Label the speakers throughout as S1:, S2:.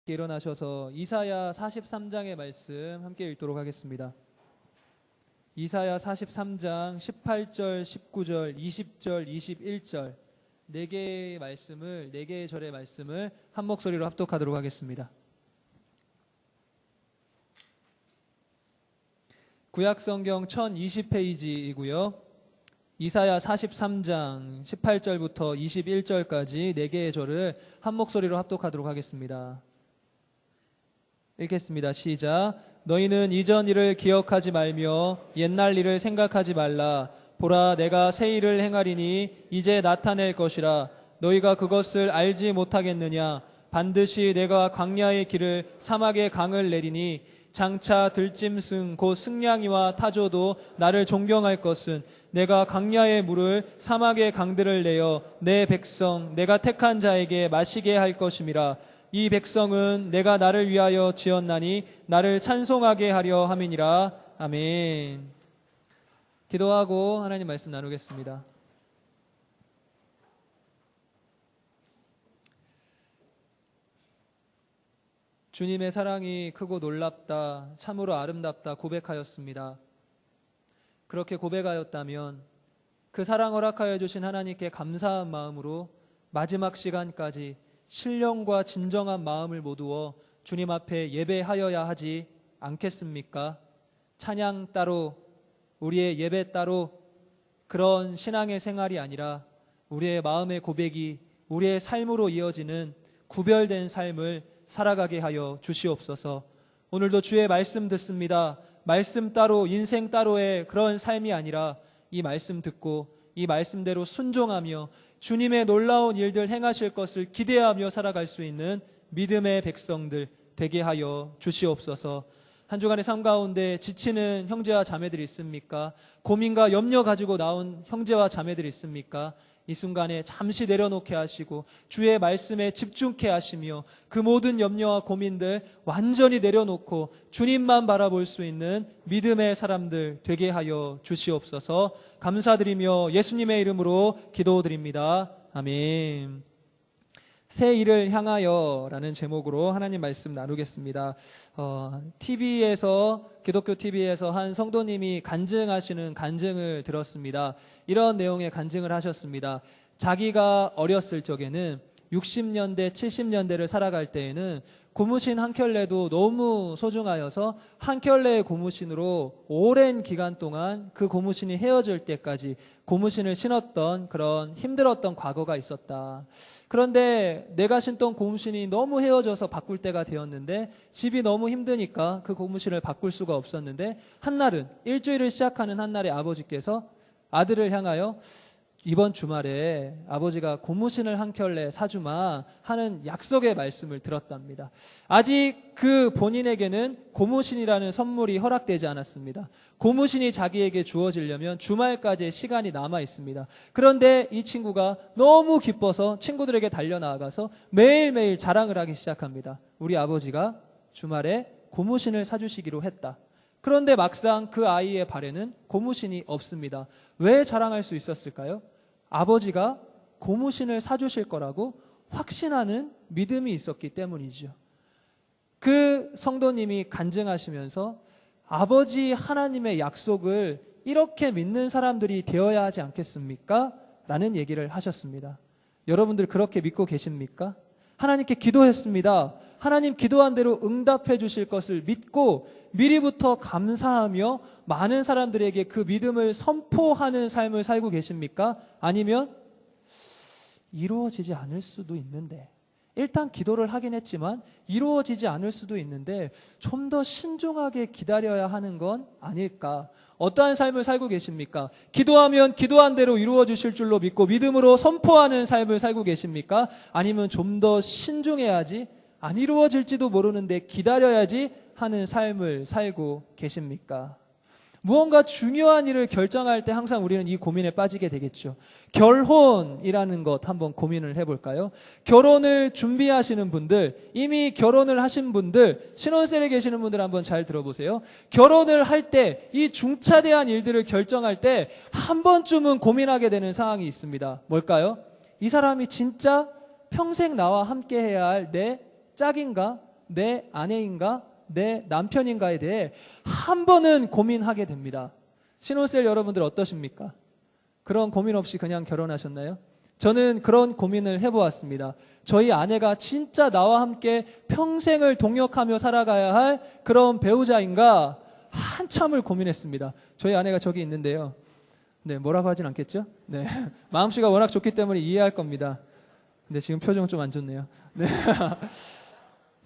S1: 일어나셔서 이사야 43장의 말씀 함께 읽도록 하겠습니다. 이사야 43장 18절, 19절, 20절, 21절 네 개의 절의 말씀을 한 목소리로 합독하도록 하겠습니다. 구약성경 1020페이지이고요. 이사야 43장 18절부터 21절까지 네 개의 절을 한 목소리로 합독하도록 하겠습니다. 읽겠습니다. 시작. 너희는 이전 일을 기억하지 말며 옛날 일을 생각하지 말라. 보라, 내가 새 일을 행하리니 이제 나타낼 것이라. 너희가 그것을 알지 못하겠느냐? 반드시 내가 광야의 길을 사막의 강을 내리니 장차 들짐승 곧 승냥이와 타조도 나를 존경할 것은 내가 광야의 물을 사막의 강들을 내어 내 백성 내가 택한 자에게 마시게 할 것임이라. 이 백성은 내가 나를 위하여 지었나니 나를 찬송하게 하려 함이니라. 아멘. 기도하고 하나님 말씀 나누겠습니다. 주님의 사랑이 크고 놀랍다, 참으로 아름답다 고백하였습니다. 그렇게 고백하였다면 그 사랑 허락하여 주신 하나님께 감사한 마음으로 마지막 시간까지 신령과 진정한 마음을 모두어 주님 앞에 예배하여야 하지 않겠습니까? 찬양 따로, 우리의 예배 따로, 그런 신앙의 생활이 아니라 우리의 마음의 고백이 우리의 삶으로 이어지는 구별된 삶을 살아가게 하여 주시옵소서. 오늘도 주의 말씀 듣습니다. 말씀 따로, 인생 따로의 그런 삶이 아니라 이 말씀 듣고 이 말씀대로 순종하며 주님의 놀라운 일들 행하실 것을 기대하며 살아갈 수 있는 믿음의 백성들 되게 하여 주시옵소서. 한 주간의 삶 가운데 지치는 형제와 자매들이 있습니까? 고민과 염려 가지고 나온 형제와 자매들이 있습니까? 이 순간에 잠시 내려놓게 하시고 주의 말씀에 집중케 하시며 그 모든 염려와 고민들 완전히 내려놓고 주님만 바라볼 수 있는 믿음의 사람들 되게 하여 주시옵소서. 감사드리며 예수님의 이름으로 기도드립니다. 아멘. 새 일을 향하여 라는 제목으로 하나님 말씀 나누겠습니다. 기독교 TV에서 한 성도님이 간증하시는 간증을 들었습니다. 이런 내용의 간증을 하셨습니다. 자기가 어렸을 적에는 60년대, 70년대를 살아갈 때에는 고무신 한 켤레도 너무 소중하여서 한 켤레의 고무신으로 오랜 기간 동안 그 고무신이 헤어질 때까지 고무신을 신었던 그런 힘들었던 과거가 있었다. 그런데 내가 신던 고무신이 너무 헤어져서 바꿀 때가 되었는데 집이 너무 힘드니까 그 고무신을 바꿀 수가 없었는데 한날은 일주일을 시작하는 한날에 아버지께서 아들을 향하여 이번 주말에 아버지가 고무신을 한 켤레 사주마 하는 약속의 말씀을 들었답니다. 아직 그 본인에게는 고무신이라는 선물이 허락되지 않았습니다. 고무신이 자기에게 주어지려면 주말까지의 시간이 남아 있습니다. 그런데 이 친구가 너무 기뻐서 친구들에게 달려나가서 매일매일 자랑을 하기 시작합니다. 우리 아버지가 주말에 고무신을 사주시기로 했다. 그런데 막상 그 아이의 발에는 고무신이 없습니다. 왜 자랑할 수 있었을까요? 아버지가 고무신을 사주실 거라고 확신하는 믿음이 있었기 때문이죠. 그 성도님이 간증하시면서 아버지 하나님의 약속을 이렇게 믿는 사람들이 되어야 하지 않겠습니까? 라는 얘기를 하셨습니다. 여러분들 그렇게 믿고 계십니까? 하나님께 기도했습니다. 하나님 기도한 대로 응답해 주실 것을 믿고 미리부터 감사하며 많은 사람들에게 그 믿음을 선포하는 삶을 살고 계십니까? 아니면 이루어지지 않을 수도 있는데, 일단 기도를 하긴 했지만 이루어지지 않을 수도 있는데 좀 더 신중하게 기다려야 하는 건 아닐까? 어떠한 삶을 살고 계십니까? 기도하면 기도한 대로 이루어 주실 줄로 믿고 믿음으로 선포하는 삶을 살고 계십니까? 아니면 좀 더 신중해야지, 안 이루어질지도 모르는데 기다려야지 하는 삶을 살고 계십니까? 무언가 중요한 일을 결정할 때 항상 우리는 이 고민에 빠지게 되겠죠. 결혼이라는 것 한번 고민을 해볼까요? 결혼을 준비하시는 분들, 이미 결혼을 하신 분들, 신혼셀에 계시는 분들 한번 잘 들어보세요. 결혼을 할 때 이 중차대한 일들을 결정할 때 한 번쯤은 고민하게 되는 상황이 있습니다. 뭘까요? 이 사람이 진짜 평생 나와 함께 해야 할 내 짝인가? 내 아내인가? 내 남편인가에 대해 한 번은 고민하게 됩니다. 신혼셀 여러분들 어떠십니까? 그런 고민 없이 그냥 결혼하셨나요? 저는 그런 고민을 해보았습니다. 저희 아내가 진짜 나와 함께 평생을 동역하며 살아가야 할 그런 배우자인가 한참을 고민했습니다. 저희 아내가 저기 있는데요. 네, 뭐라고 하진 않겠죠? 네, 마음씨가 워낙 좋기 때문에 이해할 겁니다. 근데 지금 표정 좀 안 좋네요. 네.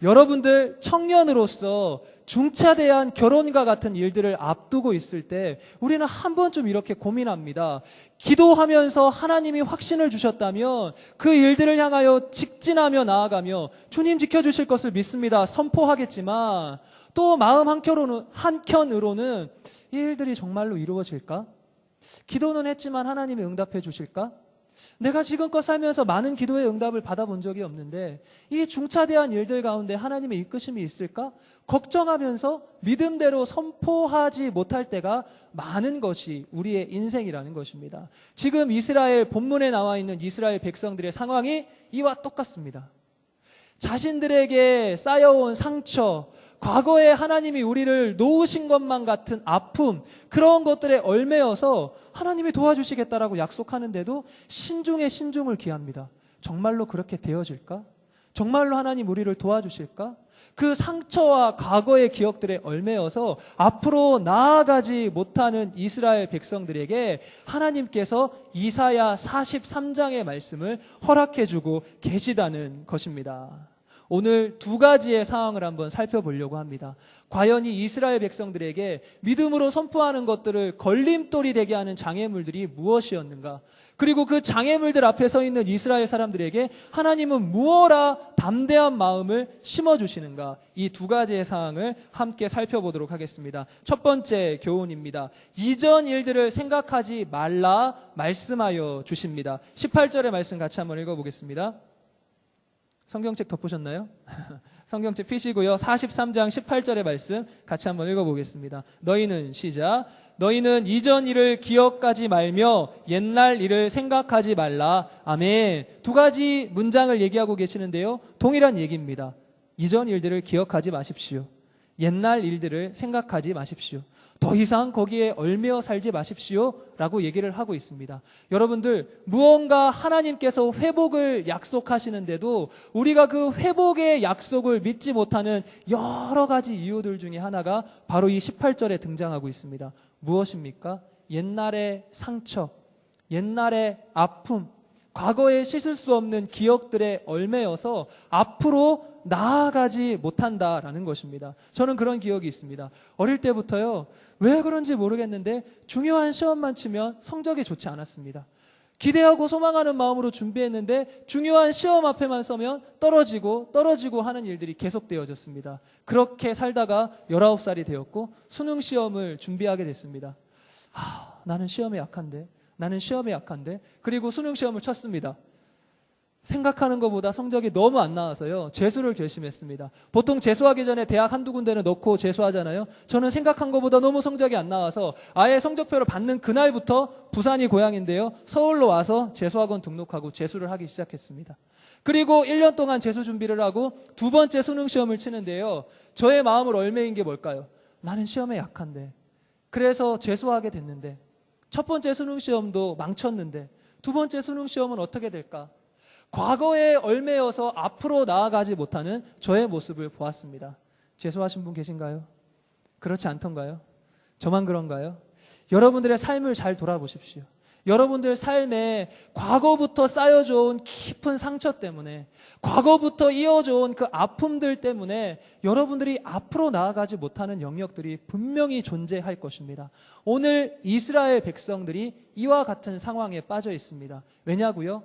S1: 여러분들 청년으로서 중차대한 결혼과 같은 일들을 앞두고 있을 때 우리는 한 번쯤 이렇게 고민합니다. 기도하면서 하나님이 확신을 주셨다면 그 일들을 향하여 직진하며 나아가며 주님 지켜주실 것을 믿습니다. 선포하겠지만 또 마음 한켠으로는 이 일들이 정말로 이루어질까? 기도는 했지만 하나님이 응답해 주실까? 내가 지금껏 살면서 많은 기도의 응답을 받아본 적이 없는데 이 중차대한 일들 가운데 하나님의 이끄심이 있을까? 걱정하면서 믿음대로 선포하지 못할 때가 많은 것이 우리의 인생이라는 것입니다. 지금 이스라엘 본문에 나와 있는 이스라엘 백성들의 상황이 이와 똑같습니다. 자신들에게 쌓여온 상처, 과거에 하나님이 우리를 놓으신 것만 같은 아픔, 그런 것들에 얽매여서 하나님이 도와주시겠다라고 약속하는데도 신중에 신중을 기합니다. 정말로 그렇게 되어질까? 정말로 하나님 우리를 도와주실까? 그 상처와 과거의 기억들에 얽매여서 앞으로 나아가지 못하는 이스라엘 백성들에게 하나님께서 이사야 43장의 말씀을 허락해주고 계시다는 것입니다. 오늘 두 가지의 상황을 한번 살펴보려고 합니다. 과연 이 이스라엘 백성들에게 믿음으로 선포하는 것들을 걸림돌이 되게 하는 장애물들이 무엇이었는가? 그리고 그 장애물들 앞에 서 있는 이스라엘 사람들에게 하나님은 무엇라 담대한 마음을 심어주시는가? 이 두 가지의 상황을 함께 살펴보도록 하겠습니다. 첫 번째 교훈입니다. 이전 일들을 생각하지 말라 말씀하여 주십니다. 18절의 말씀 같이 한번 읽어보겠습니다. 성경책 덮으셨나요? 성경책 피시고요. 43장 18절의 말씀 같이 한번 읽어보겠습니다. 너희는 시작. 너희는 이전 일을 기억하지 말며 옛날 일을 생각하지 말라. 아멘. 두 가지 문장을 얘기하고 계시는데요. 동일한 얘기입니다. 이전 일들을 기억하지 마십시오. 옛날 일들을 생각하지 마십시오. 더 이상 거기에 얽매여 살지 마십시오 라고 얘기를 하고 있습니다. 여러분들, 무언가 하나님께서 회복을 약속하시는데도 우리가 그 회복의 약속을 믿지 못하는 여러 가지 이유들 중에 하나가 바로 이 18절에 등장하고 있습니다. 무엇입니까? 옛날의 상처, 옛날의 아픔, 과거에 씻을 수 없는 기억들에 얽매여서 앞으로 나아가지 못한다라는 것입니다. 저는 그런 기억이 있습니다. 어릴 때부터요, 왜 그런지 모르겠는데 중요한 시험만 치면 성적이 좋지 않았습니다. 기대하고 소망하는 마음으로 준비했는데 중요한 시험 앞에만 서면 떨어지고 하는 일들이 계속되어졌습니다. 그렇게 살다가 19살이 되었고 수능 시험을 준비하게 됐습니다. 나는 시험에 약한데. 그리고 수능 시험을 쳤습니다. 생각하는 것보다 성적이 너무 안 나와서요, 재수를 결심했습니다. 보통 재수하기 전에 대학 한두 군데는 넣고 재수하잖아요. 저는 생각한 것보다 너무 성적이 안 나와서 아예 성적표를 받는 그날부터 부산이 고향인데요, 서울로 와서 재수학원 등록하고 재수를 하기 시작했습니다. 그리고 1년 동안 재수 준비를 하고 두 번째 수능 시험을 치는데요, 저의 마음을 얽매인 게 뭘까요? 나는 시험에 약한데, 그래서 재수하게 됐는데, 첫 번째 수능 시험도 망쳤는데 두 번째 수능 시험은 어떻게 될까? 과거에 얽매여서 앞으로 나아가지 못하는 저의 모습을 보았습니다. 재수하신 분 계신가요? 그렇지 않던가요? 저만 그런가요? 여러분들의 삶을 잘 돌아보십시오. 여러분들 삶에 과거부터 쌓여져온 깊은 상처 때문에, 과거부터 이어져온 그 아픔들 때문에 여러분들이 앞으로 나아가지 못하는 영역들이 분명히 존재할 것입니다. 오늘 이스라엘 백성들이 이와 같은 상황에 빠져 있습니다. 왜냐고요?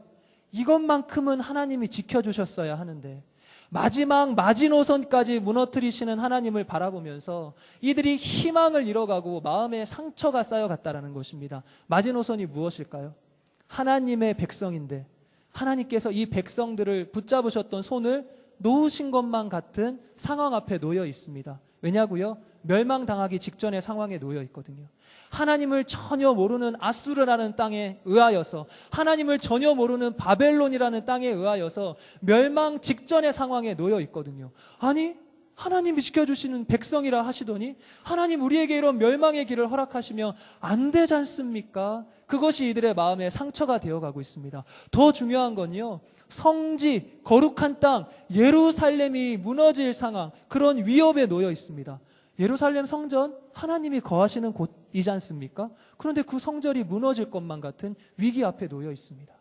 S1: 이것만큼은 하나님이 지켜주셨어야 하는데 마지막 마지노선까지 무너뜨리시는 하나님을 바라보면서 이들이 희망을 잃어가고 마음에 상처가 쌓여갔다는 것입니다. 마지노선이 무엇일까요? 하나님의 백성인데 하나님께서 이 백성들을 붙잡으셨던 손을 놓으신 것만 같은 상황 앞에 놓여 있습니다. 왜냐고요? 멸망당하기 직전의 상황에 놓여 있거든요. 하나님을 전혀 모르는 아수르라는 땅에 의하여서, 하나님을 전혀 모르는 바벨론이라는 땅에 의하여서 멸망 직전의 상황에 놓여 있거든요. 아니, 하나님이 지켜주시는 백성이라 하시더니 하나님 우리에게 이런 멸망의 길을 허락하시면 안 되지 않습니까? 그것이 이들의 마음에 상처가 되어가고 있습니다. 더 중요한 건요, 성지, 거룩한 땅, 예루살렘이 무너질 상황, 그런 위협에 놓여 있습니다. 예루살렘 성전, 하나님이 거하시는 곳이지 않습니까? 그런데 그 성전이 무너질 것만 같은 위기 앞에 놓여 있습니다.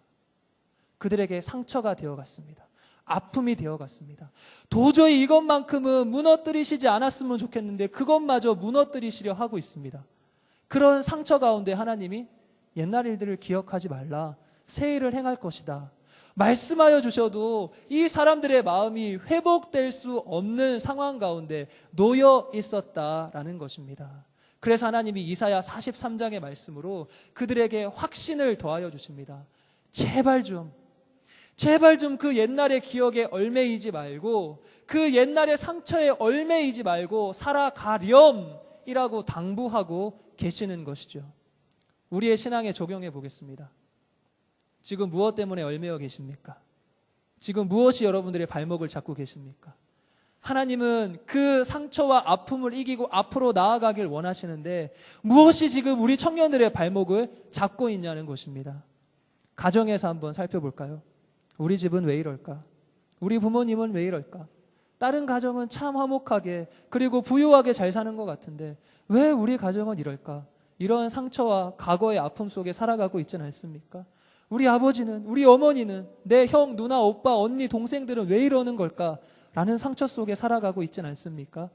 S1: 그들에게 상처가 되어갔습니다. 아픔이 되어갔습니다. 도저히 이것만큼은 무너뜨리시지 않았으면 좋겠는데 그것마저 무너뜨리시려 하고 있습니다. 그런 상처 가운데 하나님이 옛날 일들을 기억하지 말라, 새 일을 행할 것이다 말씀하여 주셔도 이 사람들의 마음이 회복될 수 없는 상황 가운데 놓여 있었다라는 것입니다. 그래서 하나님이 이사야 43장의 말씀으로 그들에게 확신을 더하여 주십니다. 제발 좀 그 옛날의 기억에 얽매이지 말고, 그 옛날의 상처에 얽매이지 말고 살아가렴이라고 당부하고 계시는 것이죠. 우리의 신앙에 적용해 보겠습니다. 지금 무엇 때문에 얽매여 계십니까? 지금 무엇이 여러분들의 발목을 잡고 계십니까? 하나님은 그 상처와 아픔을 이기고 앞으로 나아가길 원하시는데 무엇이 지금 우리 청년들의 발목을 잡고 있냐는 것입니다. 가정에서 한번 살펴볼까요? 우리 집은 왜 이럴까? 우리 부모님은 왜 이럴까? 다른 가정은 참 화목하게 그리고 부유하게 잘 사는 것 같은데 왜 우리 가정은 이럴까? 이런 상처와 과거의 아픔 속에 살아가고 있지는 않습니까? 우리 아버지는, 우리 어머니는, 내 형, 누나, 오빠, 언니, 동생들은 왜 이러는 걸까? 라는 상처 속에 살아가고 있지는 않습니까?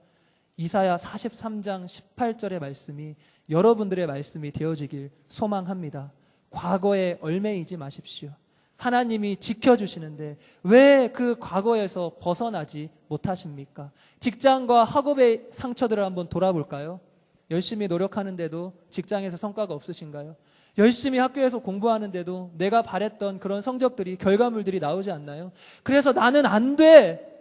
S1: 이사야 43장 18절의 말씀이 여러분들의 말씀이 되어지길 소망합니다. 과거에 얽매이지 마십시오. 하나님이 지켜주시는데 왜 그 과거에서 벗어나지 못하십니까? 직장과 학업의 상처들을 한번 돌아볼까요? 열심히 노력하는데도 직장에서 성과가 없으신가요? 열심히 학교에서 공부하는데도 내가 바랬던 그런 성적들이, 결과물들이 나오지 않나요? 그래서 나는 안 돼!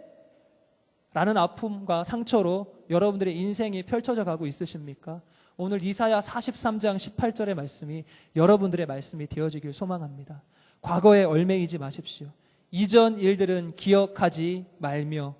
S1: 라는 아픔과 상처로 여러분들의 인생이 펼쳐져 가고 있으십니까? 오늘 이사야 43장 18절의 말씀이 여러분들의 말씀이 되어지길 소망합니다. 과거에 얽매이지 마십시오. 이전 일들은 기억하지 말며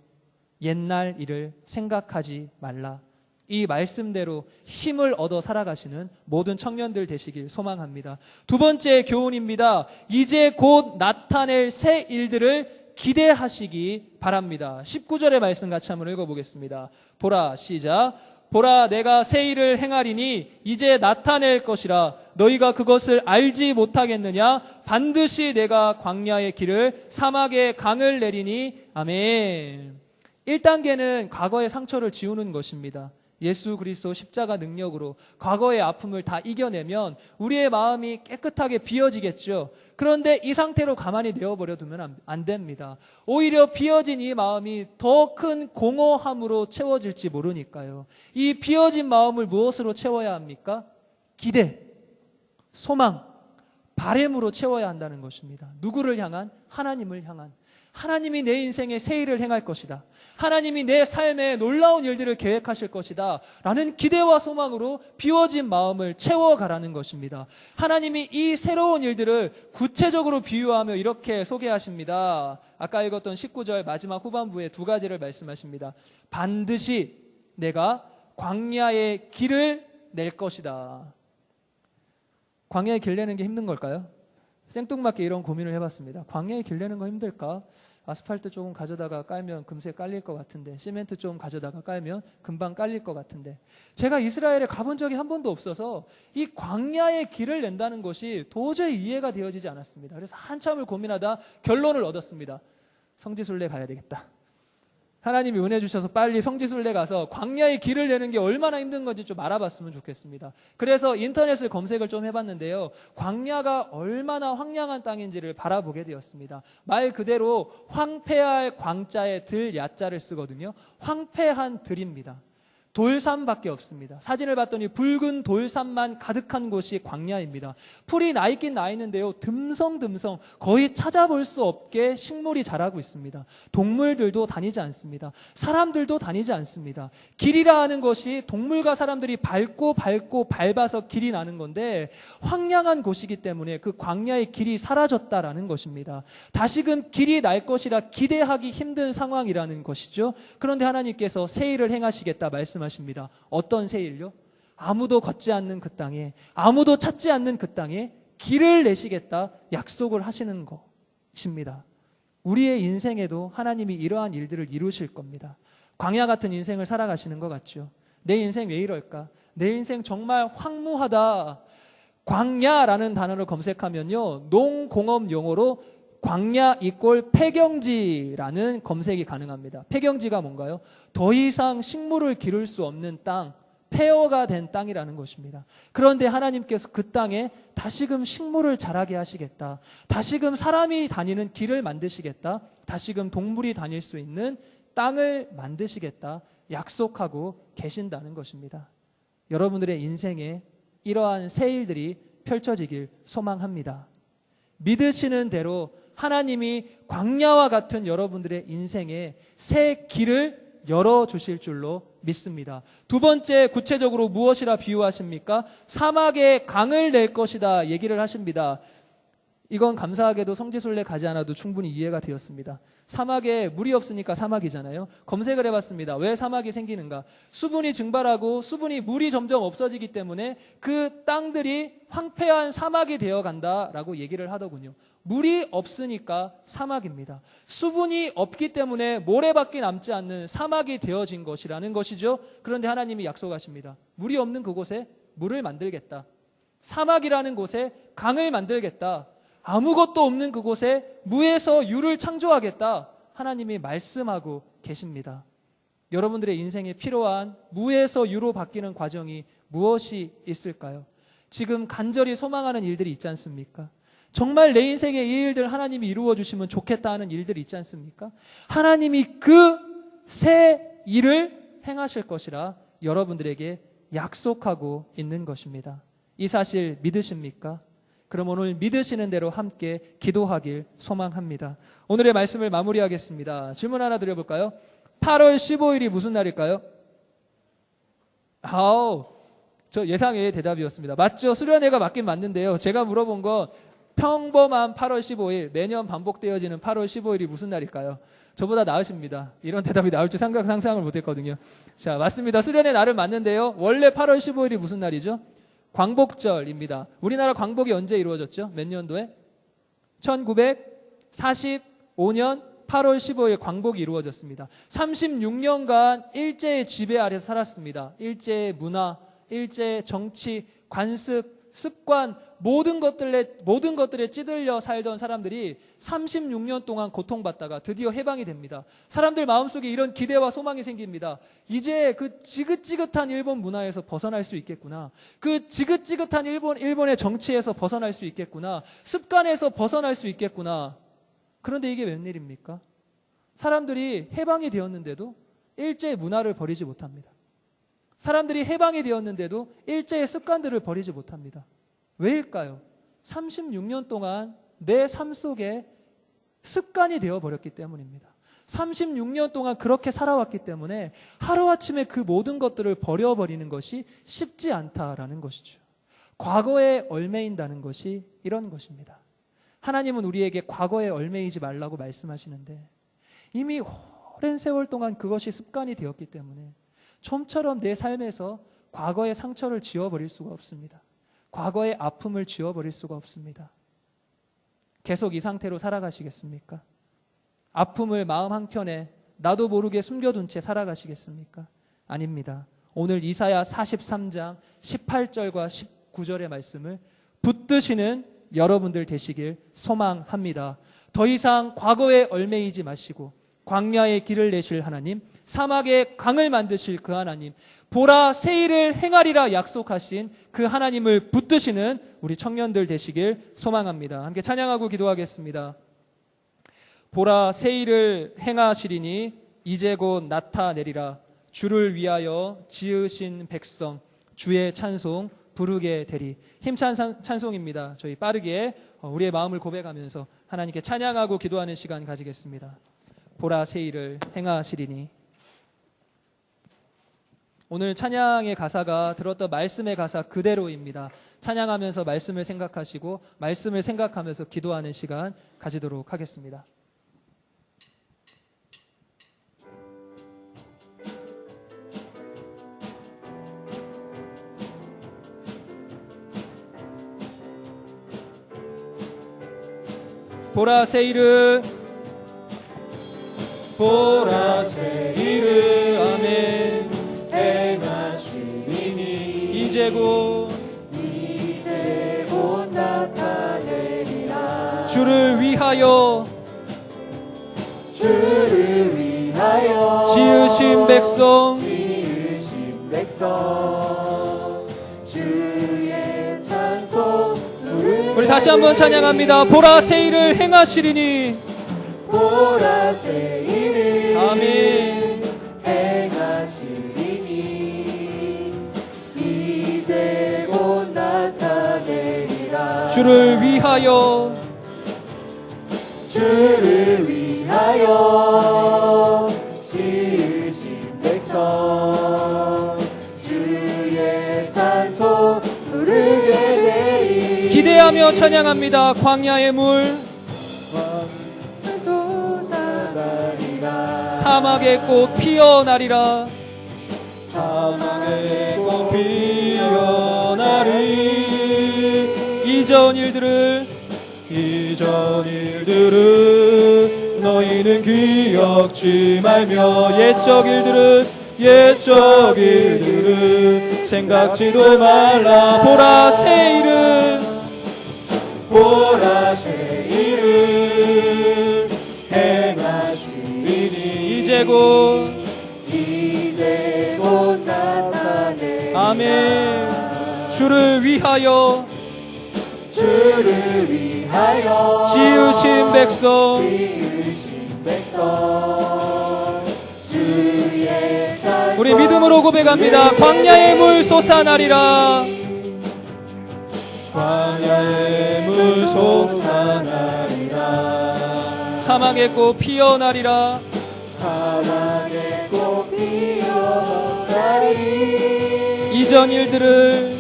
S1: 옛날 일을 생각하지 말라. 이 말씀대로 힘을 얻어 살아가시는 모든 청년들 되시길 소망합니다. 두 번째 교훈입니다. 이제 곧 나타낼 새 일들을 기대하시기 바랍니다. 19절의 말씀 같이 한번 읽어보겠습니다. 보라, 시작. 보라, 내가 새 일을 행하리니 이제 나타낼 것이라. 너희가 그것을 알지 못하겠느냐? 반드시 내가 광야의 길을, 사막의 강을 내리니. 아멘. 1단계는 과거의 상처를 지우는 것입니다. 예수 그리스도 십자가 능력으로 과거의 아픔을 다 이겨내면 우리의 마음이 깨끗하게 비어지겠죠. 그런데 이 상태로 가만히 내어버려 두면 안 됩니다. 오히려 비어진 이 마음이 더 큰 공허함으로 채워질지 모르니까요. 이 비어진 마음을 무엇으로 채워야 합니까? 기대, 소망, 바램으로 채워야 한다는 것입니다. 누구를 향한? 하나님을 향한. 하나님이 내 인생에 새 일을 행할 것이다. 하나님이 내 삶에 놀라운 일들을 계획하실 것이다. 라는 기대와 소망으로 비워진 마음을 채워가라는 것입니다. 하나님이 이 새로운 일들을 구체적으로 비유하며 이렇게 소개하십니다. 아까 읽었던 19절 마지막 후반부에 두 가지를 말씀하십니다. 반드시 내가 광야의 길을 낼 것이다. 광야의 길 내는 게 힘든 걸까요? 생뚱맞게 이런 고민을 해봤습니다. 광야의 길 내는 거 힘들까? 아스팔트 조금 가져다가 깔면 금세 깔릴 것 같은데, 시멘트 좀 가져다가 깔면 금방 깔릴 것 같은데, 제가 이스라엘에 가본 적이 한 번도 없어서 이 광야의 길을 낸다는 것이 도저히 이해가 되어지지 않았습니다. 그래서 한참을 고민하다 결론을 얻었습니다. 성지순례 가야 되겠다. 하나님이 은혜 주셔서 빨리 성지순례 가서 광야의 길을 내는 게 얼마나 힘든 건지 좀 알아봤으면 좋겠습니다. 그래서 인터넷을 검색을 좀 해봤는데요. 광야가 얼마나 황량한 땅인지를 바라보게 되었습니다. 말 그대로 황폐할 광자에 들 야자를 쓰거든요. 황폐한 들입니다. 돌산밖에 없습니다. 사진을 봤더니 붉은 돌산만 가득한 곳이 광야입니다. 풀이 나 있긴 나 있는데요, 듬성듬성 거의 찾아볼 수 없게 식물이 자라고 있습니다. 동물들도 다니지 않습니다. 사람들도 다니지 않습니다. 길이라 하는 것이 동물과 사람들이 밟고 밟아서 길이 나는 건데, 황량한 곳이기 때문에 그 광야의 길이 사라졌다라는 것입니다. 다시금 길이 날 것이라 기대하기 힘든 상황이라는 것이죠. 그런데 하나님께서 새 일을 행하시겠다 말씀하십니다. 어떤 새 일요? 아무도 걷지 않는 그 땅에, 아무도 찾지 않는 그 땅에 길을 내시겠다 약속을 하시는 것입니다. 우리의 인생에도 하나님이 이러한 일들을 이루실 겁니다. 광야 같은 인생을 살아가시는 것 같죠. 내 인생 왜 이럴까? 내 인생 정말 황무하다. 광야라는 단어를 검색하면요, 농공업 용어로 광야 이꼴 폐경지라는 검색이 가능합니다. 폐경지가 뭔가요? 더 이상 식물을 기를 수 없는 땅, 폐허가 된 땅이라는 것입니다. 그런데 하나님께서 그 땅에 다시금 식물을 자라게 하시겠다. 다시금 사람이 다니는 길을 만드시겠다. 다시금 동물이 다닐 수 있는 땅을 만드시겠다. 약속하고 계신다는 것입니다. 여러분들의 인생에 이러한 새 일들이 펼쳐지길 소망합니다. 믿으시는 대로 하나님이 광야와 같은 여러분들의 인생에 새 길을 열어주실 줄로 믿습니다. 두 번째, 구체적으로 무엇이라 비유하십니까? 사막에 강을 낼 것이다 얘기를 하십니다. 이건 감사하게도 성지순례 가지 않아도 충분히 이해가 되었습니다. 사막에 물이 없으니까 사막이잖아요. 검색을 해봤습니다. 왜 사막이 생기는가? 수분이 증발하고 물이 점점 없어지기 때문에 그 땅들이 황폐한 사막이 되어간다라고 얘기를 하더군요. 물이 없으니까 사막입니다. 수분이 없기 때문에 모래밖에 남지 않는 사막이 되어진 것이라는 것이죠. 그런데 하나님이 약속하십니다. 물이 없는 그곳에 물을 만들겠다. 사막이라는 곳에 강을 만들겠다. 아무것도 없는 그곳에 무에서 유를 창조하겠다. 하나님이 말씀하고 계십니다. 여러분들의 인생에 필요한 무에서 유로 바뀌는 과정이 무엇이 있을까요? 지금 간절히 소망하는 일들이 있지 않습니까? 정말 내 인생에 이 일들 하나님이 이루어 주시면 좋겠다 하는 일들이 있지 않습니까? 하나님이 그 새 일을 행하실 것이라 여러분들에게 약속하고 있는 것입니다. 이 사실 믿으십니까? 그럼 오늘 믿으시는 대로 함께 기도하길 소망합니다. 오늘의 말씀을 마무리하겠습니다. 질문 하나 드려볼까요? 8월 15일이 무슨 날일까요? 저 예상외의 대답이었습니다. 맞죠? 수련회가 맞긴 맞는데요. 제가 물어본 건 평범한 8월 15일, 매년 반복되어지는 8월 15일이 무슨 날일까요? 저보다 나으십니다. 이런 대답이 나올 줄 상상을 못했거든요. 자, 맞습니다. 수련회 날은 맞는데요. 원래 8월 15일이 무슨 날이죠? 광복절입니다. 우리나라 광복이 언제 이루어졌죠? 몇 년도에? 1945년 8월 15일 광복이 이루어졌습니다. 36년간 일제의 지배 아래서 살았습니다. 일제의 문화, 일제의 정치, 관습, 습관, 모든 것들에 찌들려 살던 사람들이 36년 동안 고통받다가 드디어 해방이 됩니다. 사람들 마음속에 이런 기대와 소망이 생깁니다. 이제 그 지긋지긋한 일본 문화에서 벗어날 수 있겠구나. 그 지긋지긋한 일본의 정치에서 벗어날 수 있겠구나. 습관에서 벗어날 수 있겠구나. 그런데 이게 웬일입니까? 사람들이 해방이 되었는데도 일제의 문화를 버리지 못합니다. 사람들이 해방이 되었는데도 일제의 습관들을 버리지 못합니다. 왜일까요? 36년 동안 내 삶 속에 습관이 되어버렸기 때문입니다. 36년 동안 그렇게 살아왔기 때문에 하루아침에 그 모든 것들을 버려버리는 것이 쉽지 않다라는 것이죠. 과거에 얽매인다는 것이 이런 것입니다. 하나님은 우리에게 과거에 얽매이지 말라고 말씀하시는데 이미 오랜 세월 동안 그것이 습관이 되었기 때문에 좀처럼 내 삶에서 과거의 상처를 지워버릴 수가 없습니다. 과거의 아픔을 지워버릴 수가 없습니다. 계속 이 상태로 살아가시겠습니까? 아픔을 마음 한켠에 나도 모르게 숨겨둔 채 살아가시겠습니까? 아닙니다. 오늘 이사야 43장 18절과 19절의 말씀을 붙드시는 여러분들 되시길 소망합니다. 더 이상 과거에 얽매이지 마시고 광야의 길을 내실 하나님, 사막에 강을 만드실 그 하나님, 보라 새 일을 행하리라 약속하신 그 하나님을 붙드시는 우리 청년들 되시길 소망합니다. 함께 찬양하고 기도하겠습니다. 보라 새 일을 행하시리니 이제 곧 나타내리라. 주를 위하여 지으신 백성 주의 찬송 부르게 되리. 힘찬 찬송입니다. 저희 빠르게 우리의 마음을 고백하면서 하나님께 찬양하고 기도하는 시간 가지겠습니다. 보라 새 일을 행하시리니. 오늘 찬양의 가사가 들었던 말씀의 가사 그대로입니다. 찬양하면서 말씀을 생각하시고 말씀을 생각하면서 기도하는 시간 가지도록 하겠습니다. 보라 새 일을 보라 새 일을 아멘 행하시리니 이제 곧 나타내리라. 주를 위하여 지으신 백성 주의 찬송 우리 다시 한번 찬양합니다. 보라 새 일을 행하시리니 보라 새 일을 아멘 행하시리니 이제 곧 나타내리라. 주를 위하여 지으신 백성 주의 찬송 부르게 되리. 기대하며 찬양합니다. 광야의 물 사막의 꽃 피어나리라. 사막의 꽃 피어나리. 이전 일들을 너희는 기억지 말며 옛적 일들을 생각지도 말라. 보라 새 일을 행하시리니 이제 곧 나타내. 아멘. 주를 위하여 지으신 백성 주의 찬송. 우리 믿음으로 고백합니다. 광야의 물 솟아나리라. 광야의 물 솟아나리라. 사막의 꽃 피어나리라. 사막의 꽃 피어나리. 이전 일들을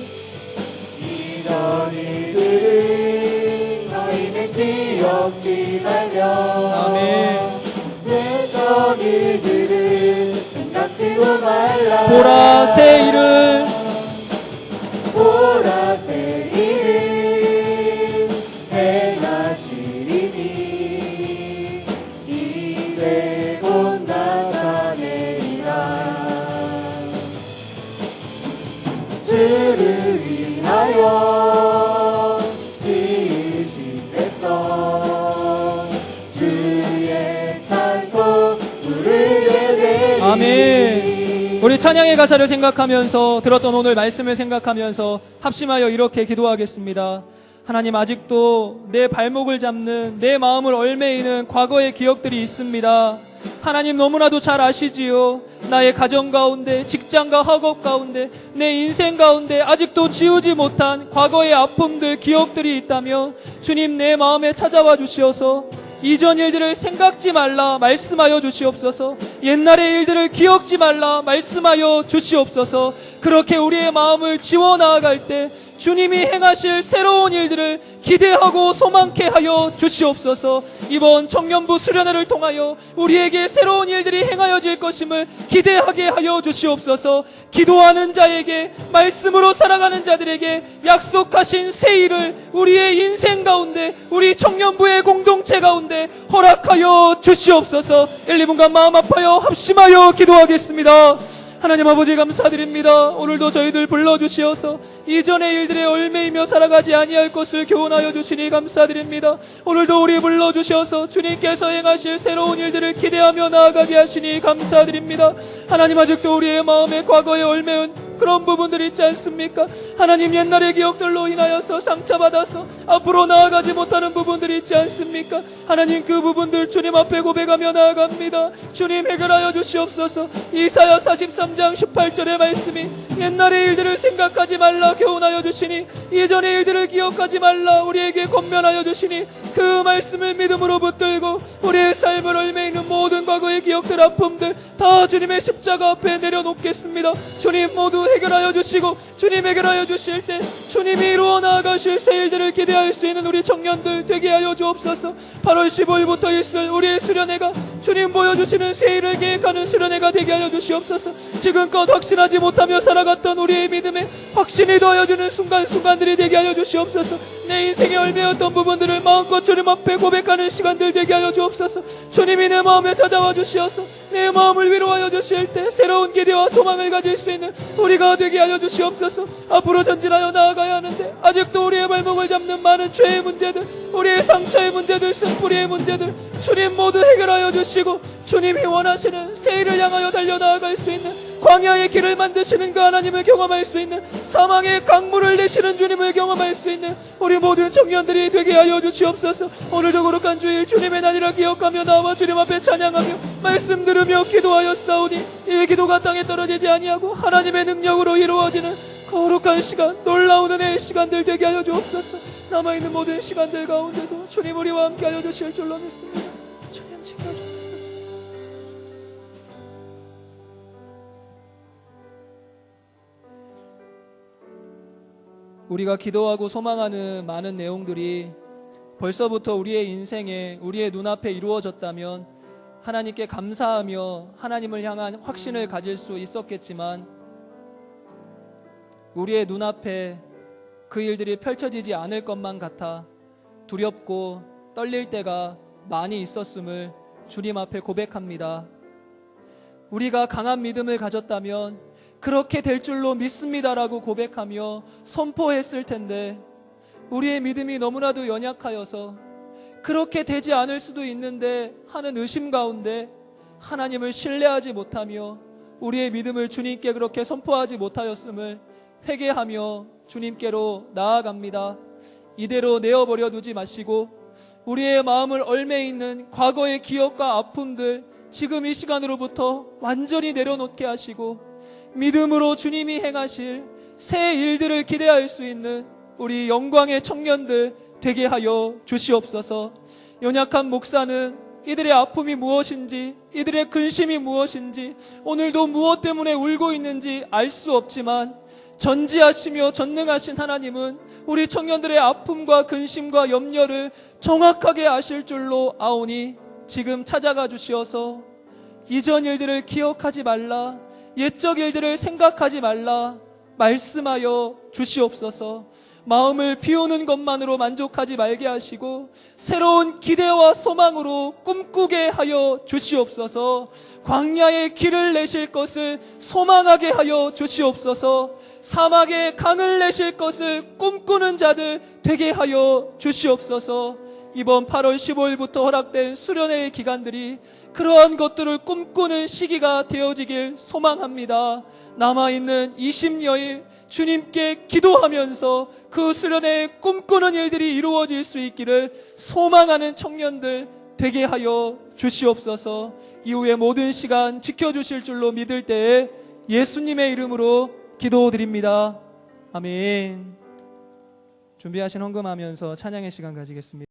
S1: 너희는 기억지 말며. 아멘. 옛적 일들을 생각지도 말라. 보라 새 일을 행하시리니 이제 곧 나타내리라. 주를 위하여 지으신 백성 주의 찬송 부르게 되리. 아멘. 우리 찬양의 가사를 생각하면서 들었던 오늘 말씀을 생각하면서 합심하여 이렇게 기도하겠습니다. 하나님, 아직도 내 발목을 잡는, 내 마음을 얽매이는 과거의 기억들이 있습니다. 하나님 너무나도 잘 아시지요. 나의 가정 가운데, 직장과 학업 가운데, 내 인생 가운데 아직도 지우지 못한 과거의 아픔들, 기억들이 있다면 주님 내 마음에 찾아와 주시어서 이전 일들을 생각지 말라 말씀하여 주시옵소서. 옛날의 일들을 기억지 말라 말씀하여 주시옵소서. 그렇게 우리의 마음을 지워 나아갈 때 주님이 행하실 새로운 일들을 기대하고 소망케 하여 주시옵소서. 이번 청년부 수련회를 통하여 우리에게 새로운 일들이 행하여질 것임을 기대하게 하여 주시옵소서. 기도하는 자에게, 말씀으로 살아가는 자들에게 약속하신 새 일을 우리의 인생 가운데, 우리 청년부의 공동체 가운데 허락하여 주시옵소서. 1, 2분간 마음 아파요 합심하여 기도하겠습니다. 하나님 아버지 감사드립니다. 오늘도 저희들 불러주시어서 이전의 일들에 얽매이며 살아가지 아니할 것을 교훈하여 주시니 감사드립니다. 오늘도 우리 불러주셔서 주님께서 행하실 새로운 일들을 기대하며 나아가게 하시니 감사드립니다. 하나님, 아직도 우리의 마음에 과거에 얽매인 그런 부분들 있지 않습니까? 하나님, 옛날의 기억들로 인하여서 상처받아서 앞으로 나아가지 못하는 부분들이 있지 않습니까? 하나님, 그 부분들 주님 앞에 고백하며 나아갑니다. 주님, 해결하여 주시옵소서. 이사야 43장 18절의 말씀이 옛날의 일들을 생각하지 말라 교훈하여 주시니 이전의 일들을 기억하지 말라 우리에게 권면하여 주시니, 그 말씀을 믿음으로 붙들고 우리의 삶을 얽매이는 모든 과거의 기억들, 아픔들 다 주님의 십자가 앞에 내려놓겠습니다. 주님 모두 해결하여 주시고, 주님 해결하여 주실 때 주님이 이루어 나아가실 새 일들을 기대할 수 있는 우리 청년들 되게 하여 주옵소서. 8월 15일부터 있을 우리의 수련회가 주님 보여주시는 새 일을 계획하는 수련회가 되게 하여 주시옵소서. 지금껏 확신하지 못하며 살아갔던 우리의 믿음에 확신이 더하여주는 순간순간들이 되게 하여 주시옵소서. 내 인생에 얽매였던 부분들을 마음껏 주님 앞에 고백하는 시간들 되게 하여 주옵소서. 주님이 내 마음에 찾아와 주시어서 내 마음을 위로하여 주실 때 새로운 기대와 소망을 가질 수 있는 우리가 되게 하여 주시옵소서. 앞으로 전진하여 나아가야 하는데 아직도 우리의 발목을 잡는 많은 죄의 문제들, 우리의 상처의 문제들, 쓴뿌리의 문제들 주님 모두 해결하여 주시고, 주님이 원하시는 새 일을 향하여 달려나아갈 수 있는 광야의 길을 만드시는 그 하나님을 경험할 수 있는, 사망의 강물을 내시는 주님을 경험할 수 있는 우리 모든 청년들이 되게 하여 주시옵소서. 오늘도 거룩한 주일 주님의 날이라 기억하며 나와 주님 앞에 찬양하며 말씀 들으며 기도하여 싸우니 이 기도가 땅에 떨어지지 아니하고 하나님의 능력으로 이루어지는 거룩한 시간, 놀라운 은혜의 시간들 되게 하여 주옵소서. 남아있는 모든 시간들 가운데도 주님 우리와 함께 하여 주실 줄로 믿습니다. 주님 지켜주옵소서. 우리가 기도하고 소망하는 많은 내용들이 벌써부터 우리의 인생에, 우리의 눈앞에 이루어졌다면 하나님께 감사하며 하나님을 향한 확신을 가질 수 있었겠지만, 우리의 눈앞에 그 일들이 펼쳐지지 않을 것만 같아 두렵고 떨릴 때가 많이 있었음을 주님 앞에 고백합니다. 우리가 강한 믿음을 가졌다면 그렇게 될 줄로 믿습니다라고 고백하며 선포했을 텐데, 우리의 믿음이 너무나도 연약하여서 그렇게 되지 않을 수도 있는데 하는 의심 가운데 하나님을 신뢰하지 못하며 우리의 믿음을 주님께 그렇게 선포하지 못하였음을 회개하며 주님께로 나아갑니다. 이대로 내어버려 두지 마시고 우리의 마음을 얽매 있는 과거의 기억과 아픔들 지금 이 시간으로부터 완전히 내려놓게 하시고 믿음으로 주님이 행하실 새 일들을 기대할 수 있는 우리 영광의 청년들 되게 하여 주시옵소서. 연약한 목사는 이들의 아픔이 무엇인지, 이들의 근심이 무엇인지, 오늘도 무엇 때문에 울고 있는지 알 수 없지만 전지하시며 전능하신 하나님은 우리 청년들의 아픔과 근심과 염려를 정확하게 아실 줄로 아오니 지금 찾아가 주시어서 이전 일들을 기억하지 말라, 옛적 일들을 생각하지 말라 말씀하여 주시옵소서. 마음을 비우는 것만으로 만족하지 말게 하시고 새로운 기대와 소망으로 꿈꾸게 하여 주시옵소서. 광야의 길을 내실 것을 소망하게 하여 주시옵소서. 사막의 강을 내실 것을 꿈꾸는 자들 되게 하여 주시옵소서. 이번 8월 15일부터 허락된 수련회의 기간들이 그러한 것들을 꿈꾸는 시기가 되어지길 소망합니다. 남아있는 20여일 주님께 기도하면서 그 수련회의 꿈꾸는 일들이 이루어질 수 있기를 소망하는 청년들 되게 하여 주시옵소서. 이후의 모든 시간 지켜주실 줄로 믿을 때에 예수님의 이름으로 기도드립니다. 아멘. 준비하신 헌금하면서 찬양의 시간 가지겠습니다.